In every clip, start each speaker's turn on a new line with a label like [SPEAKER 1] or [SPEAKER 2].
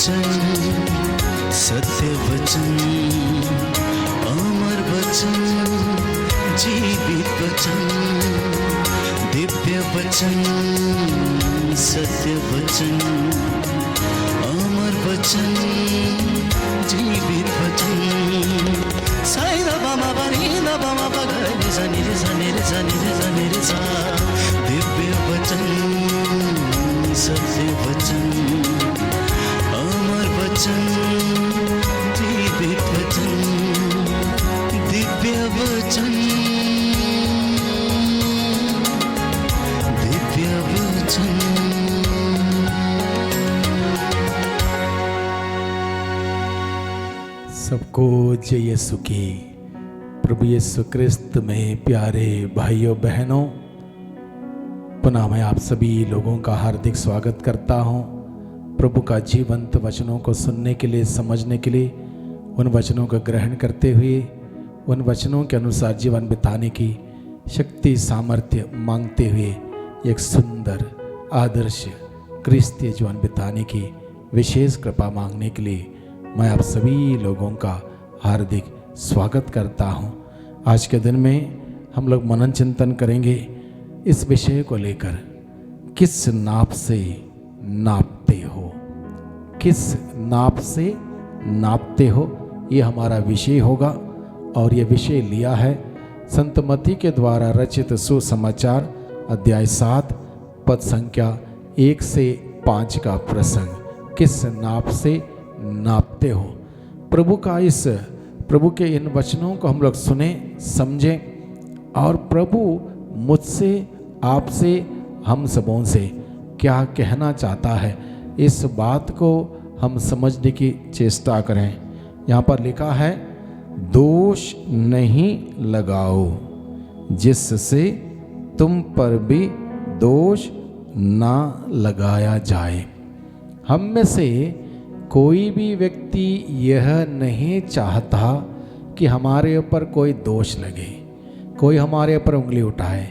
[SPEAKER 1] वचन, सत्य वचन, अमर वचन, जीवित वचन, दिव्य वचन, सत्य वचन, अमर वचन, जीवित वचन। साई दा बामा बनी दा बामा बगरे सा निरे सा निरे सा निरे सा निरे सा। दिव्य वचन, सत्य वचन, अमर वचन, जीवित वचन, दिव्य वचन, दिव्य वचन।
[SPEAKER 2] सबको जय यीशु की। प्रभु यीशु क्रिस्त में प्यारे भाइयों बहनों, पुनः मैं आप सभी लोगों का हार्दिक स्वागत करता हूं। प्रभु का जीवंत वचनों को सुनने के लिए, समझने के लिए, उन वचनों को ग्रहण करते हुए उन वचनों के अनुसार जीवन बिताने की शक्ति सामर्थ्य मांगते हुए एक सुंदर आदर्श क्रिस्तीय जीवन बिताने की विशेष कृपा मांगने के लिए मैं आप सभी लोगों का हार्दिक स्वागत करता हूं। आज के दिन में हम लोग मनन चिंतन करेंगे इस विषय को लेकर, किस नाप से नापते हो, किस नाप से नापते हो, ये हमारा विषय होगा। और ये विषय लिया है संत मत्ती के द्वारा रचित सुसमाचार अध्याय 7 पद संख्या 1 से 5 का प्रसंग, किस नाप से नापते हो। प्रभु के इन वचनों को हम लोग सुने, समझें और प्रभु मुझसे, आपसे, हम सबों से क्या कहना चाहता है, इस बात को हम समझने की चेष्टा करें। यहाँ पर लिखा है, दोष नहीं लगाओ जिससे तुम पर भी दोष ना लगाया जाए। हम में से कोई भी व्यक्ति यह नहीं चाहता कि हमारे ऊपर कोई दोष लगे, कोई हमारे ऊपर उंगली उठाए,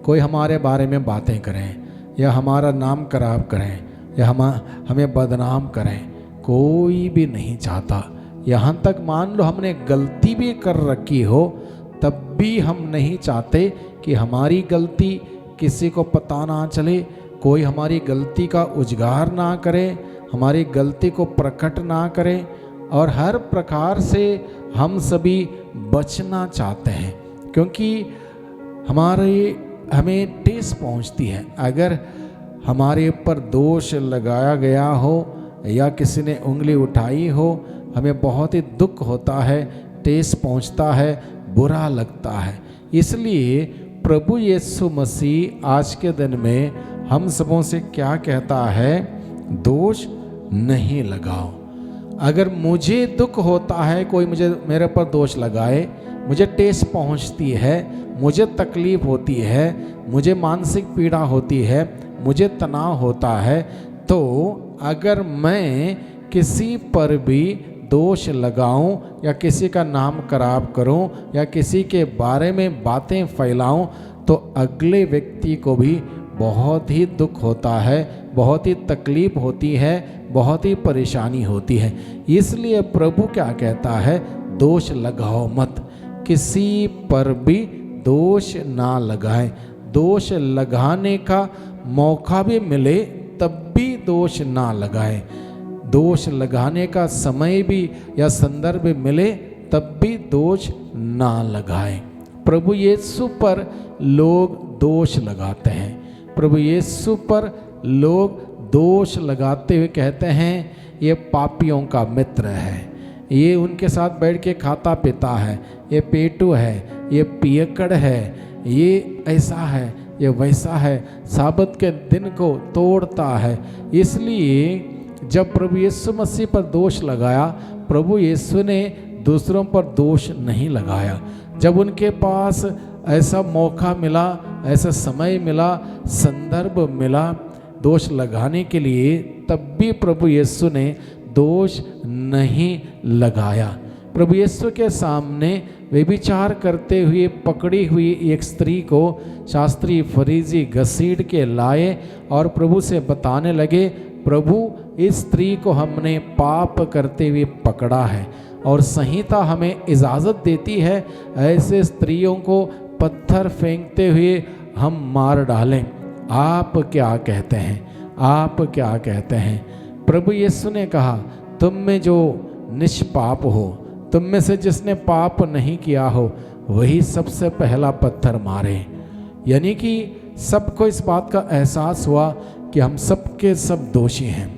[SPEAKER 2] कोई हमारे बारे में बातें करें या हमारा नाम खराब करें या हमें बदनाम करें। कोई भी नहीं चाहता। यहाँ तक मान लो हमने गलती भी कर रखी हो, तब भी हम नहीं चाहते कि हमारी गलती किसी को पता ना चले, कोई हमारी गलती का उजागर ना करे, हमारी गलती को प्रकट ना करे। और हर प्रकार से हम सभी बचना चाहते हैं, क्योंकि हमें ठेस पहुंचती है। अगर हमारे ऊपर दोष लगाया गया हो या किसी ने उंगली उठाई हो, हमें बहुत ही दुख होता है, ठेस पहुंचता है, बुरा लगता है। इसलिए प्रभु यीशु मसीह आज के दिन में हम सबों से क्या कहता है, दोष नहीं लगाओ। अगर मुझे दुख होता है, कोई मेरे पर दोष लगाए, मुझे ठेस पहुंचती है, मुझे तकलीफ होती है, मुझे मानसिक पीड़ा होती है, मुझे तनाव होता है, तो अगर मैं किसी पर भी दोष लगाऊं या किसी का नाम खराब करूं या किसी के बारे में बातें फैलाऊं, तो अगले व्यक्ति को भी बहुत ही दुख होता है, बहुत ही तकलीफ होती है, बहुत ही परेशानी होती है। इसलिए प्रभु क्या कहता है, दोष लगाओ मत, किसी पर भी दोष ना लगाएं। दोष लगाने का मौका भी मिले तब भी दोष ना लगाएं। दोष लगाने का समय भी या संदर्भ मिले तब भी दोष ना लगाएं। प्रभु यीशु पर लोग दोष लगाते हैं। प्रभु यीशु पर लोग दोष लगाते हुए कहते हैं, ये पापियों का मित्र है, ये उनके साथ बैठ के खाता पीता है, ये पेटू है, ये पियक्कड़ है, ये ऐसा है, ये वैसा है, साबत के दिन को तोड़ता है। इसलिए जब प्रभु यीशु मसीह पर दोष लगाया, प्रभु यीशु ने दूसरों पर दोष नहीं लगाया। जब उनके पास ऐसा मौका मिला, ऐसा समय मिला, संदर्भ मिला दोष लगाने के लिए, तब भी प्रभु यीशु ने दोष नहीं लगाया। प्रभु यीशु के सामने व्यभिचार करते हुए पकड़ी हुई एक स्त्री को शास्त्री फरीसी घसीट के लाए और प्रभु से बताने लगे, प्रभु इस स्त्री को हमने पाप करते हुए पकड़ा है और संहिता हमें इजाज़त देती है ऐसे स्त्रियों को पत्थर फेंकते हुए हम मार डालें। आप क्या कहते हैं? आप क्या कहते हैं? प्रभु यीशु ने कहा, तुम में जो निष्पाप हो, तुम में से जिसने पाप नहीं किया हो, वही सबसे पहला पत्थर मारे। यानी कि सबको इस बात का एहसास हुआ कि हम सबके सब दोषी हैं,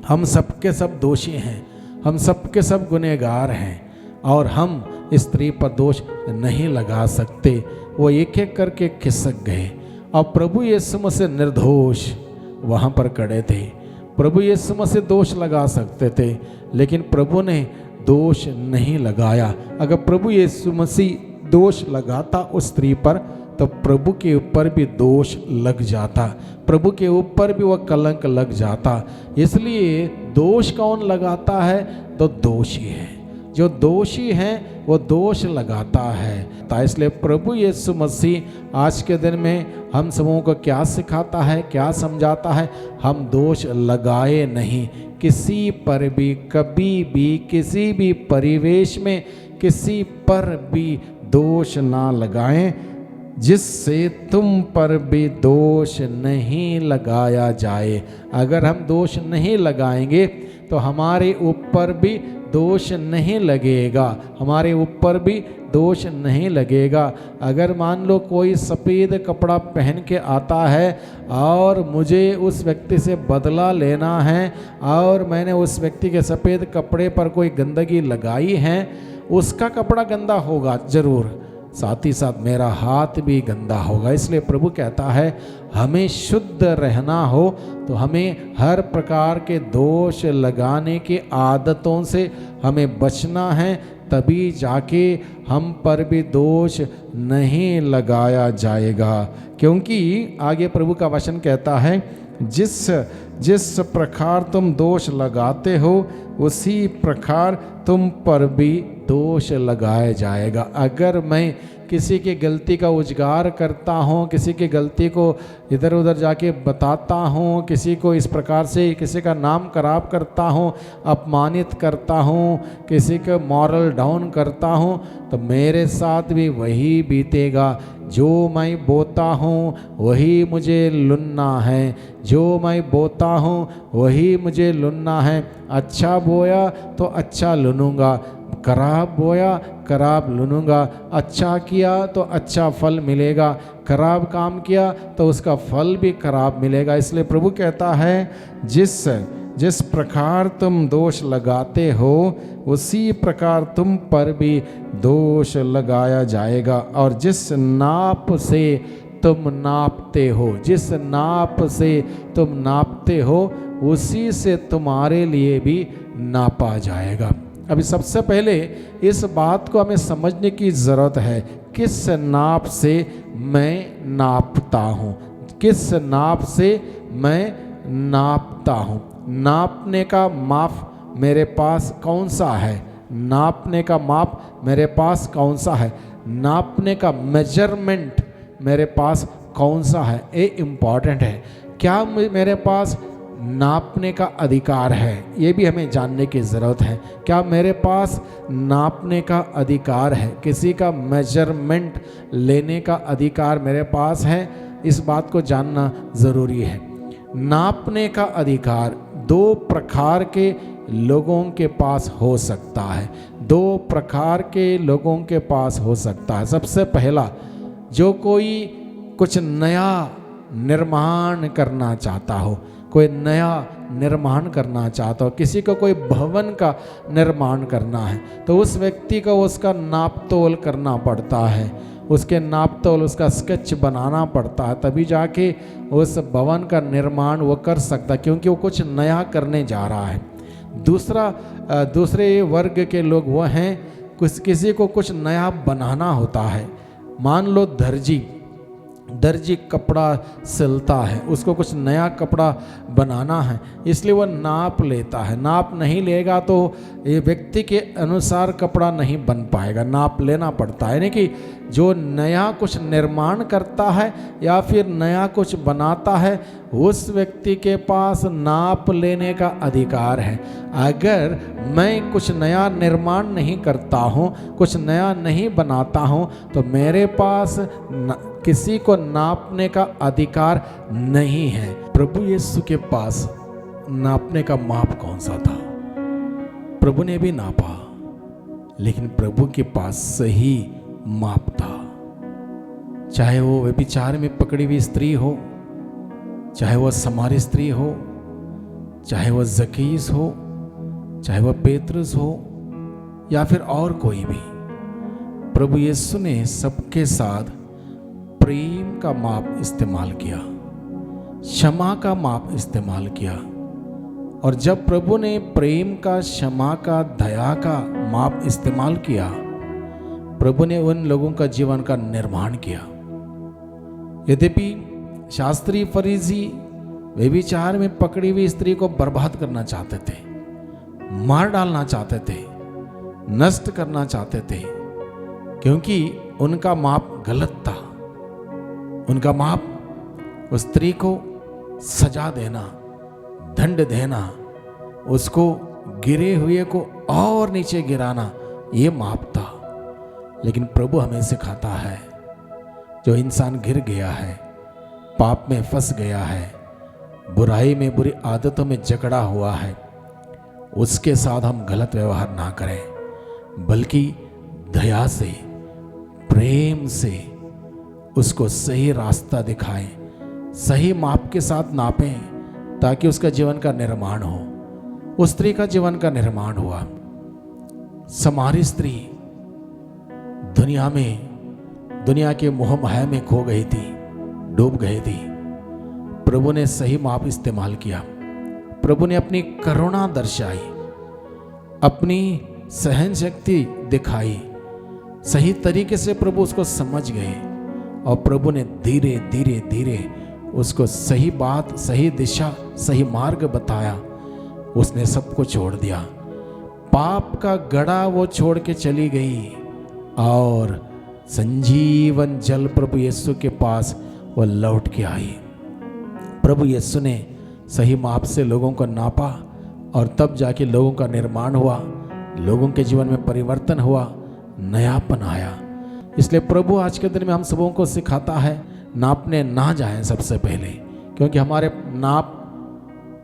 [SPEAKER 2] हम सबके सब दोषी हैं, हम सबके सब गुनहगार हैं और हम स्त्री पर दोष नहीं लगा सकते। वो एक एक करके खिसक गए और प्रभु यीशु मसीह निर्दोष वहाँ पर खड़े थे। प्रभु यीशु मसीह दोष लगा सकते थे, लेकिन प्रभु ने दोष नहीं लगाया। अगर प्रभु यीशु मसीह दोष लगाता उस स्त्री पर, तो प्रभु के ऊपर भी दोष लग जाता, प्रभु के ऊपर भी वह कलंक लग जाता। इसलिए दोष कौन लगाता है? तो दोषी है। जो दोषी है वो दोष लगाता है। इसलिए प्रभु यीशु मसीह आज के दिन में हम सबों को क्या सिखाता है, क्या समझाता है? हम दोष लगाए नहीं किसी पर भी, कभी भी, किसी भी परिवेश में किसी पर भी दोष ना लगाएं, जिससे तुम पर भी दोष नहीं लगाया जाए। अगर हम दोष नहीं लगाएंगे तो हमारे ऊपर भी दोष नहीं लगेगा, हमारे ऊपर भी दोष नहीं लगेगा। अगर मान लो कोई सफ़ेद कपड़ा पहन के आता है और मुझे उस व्यक्ति से बदला लेना है और मैंने उस व्यक्ति के सफ़ेद कपड़े पर कोई गंदगी लगाई है, उसका कपड़ा गंदा होगा ज़रूर, साथ ही साथ मेरा हाथ भी गंदा होगा। इसलिए प्रभु कहता है हमें शुद्ध रहना हो तो हमें हर प्रकार के दोष लगाने की आदतों से हमें बचना है, तभी जाके हम पर भी दोष नहीं लगाया जाएगा। क्योंकि आगे प्रभु का वचन कहता है, जिस प्रकार तुम दोष लगाते हो उसी प्रकार तुम पर भी दोष लगाया जाएगा। अगर मैं किसी की गलती का उजागर करता हूँ, किसी की गलती को इधर उधर जाके बताता हूँ, किसी को इस प्रकार से किसी का नाम खराब करता हूँ, अपमानित करता हूँ, किसी का मॉरल डाउन करता हूँ, तो मेरे साथ भी वही बीतेगा। जो मैं बोता हूँ वही मुझे लुनना है, जो मैं बोता हूँ वही मुझे लुनना है। अच्छा बोया तो अच्छा लुनूंगा, खराब बोया खराब लुनूंगा। अच्छा किया तो अच्छा फल मिलेगा, खराब काम किया तो उसका फल भी खराब मिलेगा। इसलिए प्रभु कहता है जिस प्रकार तुम दोष लगाते हो उसी प्रकार तुम पर भी दोष लगाया जाएगा। और जिस नाप से तुम नापते हो, जिस नाप से तुम नापते हो उसी से तुम्हारे लिए भी नापा जाएगा। अभी सबसे पहले इस बात को हमें समझने की ज़रूरत है, किस नाप से मैं नापता हूँ, किस नाप से मैं नापता हूँ। नापने का माप मेरे पास कौन सा है, नापने का माप मेरे पास कौन सा है, नापने का मेजरमेंट मेरे पास कौन सा है, ये इम्पॉर्टेंट है। क्या मेरे पास नापने का अधिकार है, ये भी हमें जानने की ज़रूरत है। क्या मेरे पास नापने का अधिकार है, किसी का मेजरमेंट लेने का अधिकार मेरे पास है, इस बात को जानना ज़रूरी है। नापने का अधिकार दो प्रकार के लोगों के पास हो सकता है, दो प्रकार के लोगों के पास हो सकता है। सबसे पहला, जो कोई कुछ नया निर्माण करना चाहता हो, कोई नया निर्माण करना चाहता हो, किसी को कोई भवन का निर्माण करना है, तो उस व्यक्ति को उसका नापतोल करना पड़ता है, उसके नापतोल, उसका स्केच बनाना पड़ता है, तभी जाके उस भवन का निर्माण वो कर सकता है, क्योंकि वो कुछ नया करने जा रहा है। दूसरे वर्ग के लोग वो हैं, किसी को कुछ नया बनाना होता है। मान लो दर्जी दर्जी कपड़ा सिलता है, उसको कुछ नया कपड़ा बनाना है, इसलिए वह नाप लेता है। नाप नहीं लेगा तो ये व्यक्ति के अनुसार कपड़ा नहीं बन पाएगा, नाप लेना पड़ता है। यानी कि जो नया कुछ निर्माण करता है या फिर नया कुछ बनाता है, उस व्यक्ति के पास नाप लेने का अधिकार है। अगर मैं कुछ नया निर्माण नहीं करता हूँ, कुछ नया नहीं बनाता हूँ, तो मेरे पास किसी को नापने का अधिकार नहीं है। प्रभु यीशु के पास नापने का माप कौन सा था? प्रभु ने भी नापा, लेकिन प्रभु के पास सही माप था। चाहे वो व्यभिचार में पकड़ी हुई स्त्री हो, चाहे वह समारी स्त्री हो, चाहे वह जकीस हो, चाहे वह पेतरुस हो, या फिर और कोई भी, प्रभु यीशु ने सबके साथ प्रेम का माप इस्तेमाल किया, क्षमा का माप इस्तेमाल किया। और जब प्रभु ने प्रेम का, क्षमा का, दया का माप इस्तेमाल किया, प्रभु ने उन लोगों का जीवन का निर्माण किया। यद्यपि शास्त्री फरीसी व्यभिचार में पकड़ी हुई स्त्री को बर्बाद करना चाहते थे, मार डालना चाहते थे, नष्ट करना चाहते थे, क्योंकि उनका माप गलत था। उनका माप उस स्त्री को सजा देना, दंड देना, उसको गिरे हुए को और नीचे गिराना, ये माप था। लेकिन प्रभु हमें सिखाता है, जो इंसान गिर गया है, पाप में फंस गया है, बुराई में, बुरी आदतों में जकड़ा हुआ है, उसके साथ हम गलत व्यवहार ना करें, बल्कि दया से, प्रेम से उसको सही रास्ता दिखाएं, सही माप के साथ नापें, ताकि उसका जीवन का निर्माण हो। उस स्त्री का जीवन का निर्माण हुआ। समारी स्त्री दुनिया के मोह माया में खो गई थी, डूब गई थी। प्रभु ने सही माप इस्तेमाल किया। प्रभु ने अपनी करुणा दर्शाई, अपनी सहन शक्ति दिखाई, सही तरीके से प्रभु उसको समझ गए, और प्रभु ने धीरे धीरे धीरे उसको सही बात, सही दिशा, सही मार्ग बताया। उसने सबको छोड़ दिया, पाप का गड़ा वो छोड़ के चली गई, और संजीवन जल प्रभु यीशु के पास वो लौट के आई। प्रभु यीशु ने सही माप से लोगों को नापा, और तब जाके लोगों का निर्माण हुआ, लोगों के जीवन में परिवर्तन हुआ, नयापन आया। इसलिए प्रभु आज के दिन में हम सबों को सिखाता है, नापने ना जाएं सबसे पहले, क्योंकि हमारे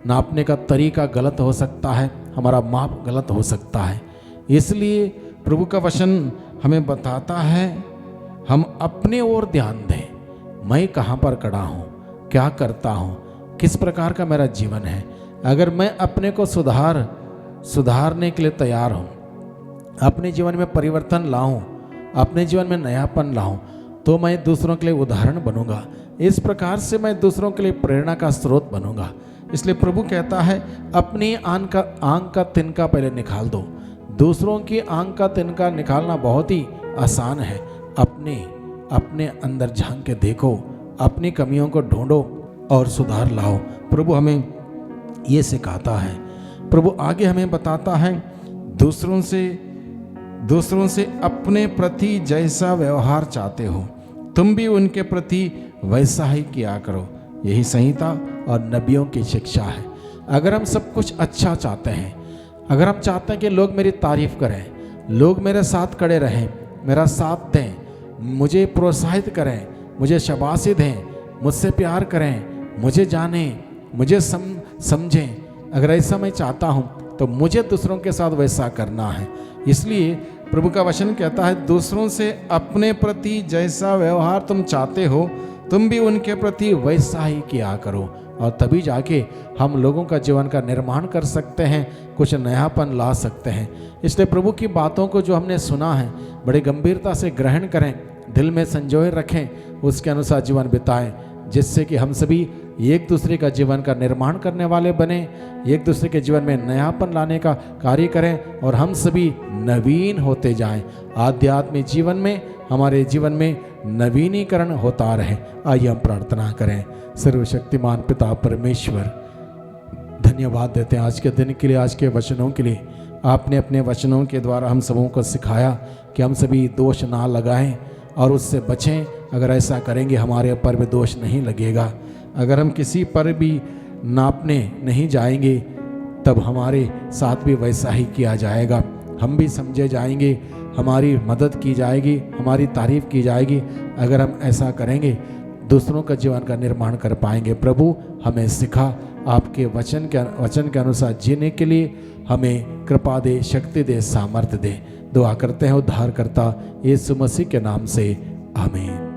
[SPEAKER 2] नापने का तरीका गलत हो सकता है, हमारा माप गलत हो सकता है। इसलिए प्रभु का वचन हमें बताता है, हम अपने ओर ध्यान दें, मैं कहाँ पर खड़ा हूँ, क्या करता हूँ, किस प्रकार का मेरा जीवन है। अगर मैं अपने को सुधारने के लिए तैयार हूँ, अपने जीवन में परिवर्तन लाऊं, अपने जीवन में नयापन लाऊं, तो मैं दूसरों के लिए उदाहरण बनूंगा। इस प्रकार से मैं दूसरों के लिए प्रेरणा का स्रोत बनूंगा। इसलिए प्रभु कहता है, अपनी आंख का तिनका पहले निकाल दो। दूसरों की आंख का तिनका निकालना बहुत ही आसान है। अपने अंदर झांक के देखो, अपनी कमियों को ढूंढो और सुधार लाओ। प्रभु हमें ये सिखाता है। प्रभु आगे हमें बताता है, दूसरों से अपने प्रति जैसा व्यवहार चाहते हो, तुम भी उनके प्रति वैसा ही किया करो। यही संहिता और नबियों की शिक्षा है। अगर हम सब कुछ अच्छा चाहते हैं, अगर हम चाहते हैं कि लोग मेरी तारीफ करें, लोग मेरे साथ खड़े रहें, मेरा साथ दें, मुझे प्रोत्साहित करें, मुझे शाबाशी दें, मुझसे प्यार करें, मुझे जानें, मुझे समझें, अगर ऐसा मैं चाहता हूँ तो मुझे दूसरों के साथ वैसा करना है। इसलिए प्रभु का वचन कहता है, दूसरों से अपने प्रति जैसा व्यवहार तुम चाहते हो, तुम भी उनके प्रति वैसा ही किया करो। और तभी जाके हम लोगों का जीवन का निर्माण कर सकते हैं, कुछ नयापन ला सकते हैं। इसलिए प्रभु की बातों को जो हमने सुना है, बड़ी गंभीरता से ग्रहण करें, दिल में संजोए रखें, उसके अनुसार जीवन बिताएं, जिससे कि हम सभी एक दूसरे का जीवन का निर्माण करने वाले बने, एक दूसरे के जीवन में नयापन लाने का कार्य करें, और हम सभी नवीन होते जाएं। आध्यात्मिक जीवन में, हमारे जीवन में नवीनीकरण होता रहे। आइए हम प्रार्थना करें। सर्वशक्तिमान पिता परमेश्वर, धन्यवाद देते हैं आज के दिन के लिए, आज के वचनों के लिए। आपने अपने वचनों के द्वारा हम सबों को सिखाया कि हम सभी दोष ना लगाएं और उससे बचें। अगर ऐसा करेंगे हमारे ऊपर भी दोष नहीं लगेगा। अगर हम किसी पर भी नापने नहीं जाएंगे तब हमारे साथ भी वैसा ही किया जाएगा। हम भी समझे जाएंगे, हमारी मदद की जाएगी, हमारी तारीफ की जाएगी। अगर हम ऐसा करेंगे दूसरों का जीवन का निर्माण कर पाएंगे। प्रभु हमें सिखा, आपके वचन के अनुसार जीने के लिए हमें कृपा दे, शक्ति दे, सामर्थ्य दे। दुआ करते हैं उद्धारकर्ता यीशु मसीह के नाम से, आमीन।